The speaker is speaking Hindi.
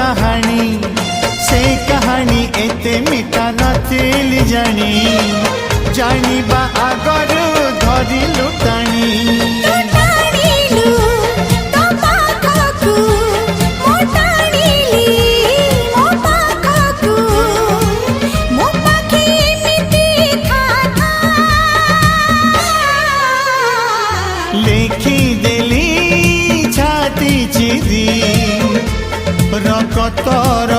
कहानी से कहानी एते मिठा नथिली जानी जानिबा आगरु धरिलु टाणी लेखी देली छाती चिरी रकतर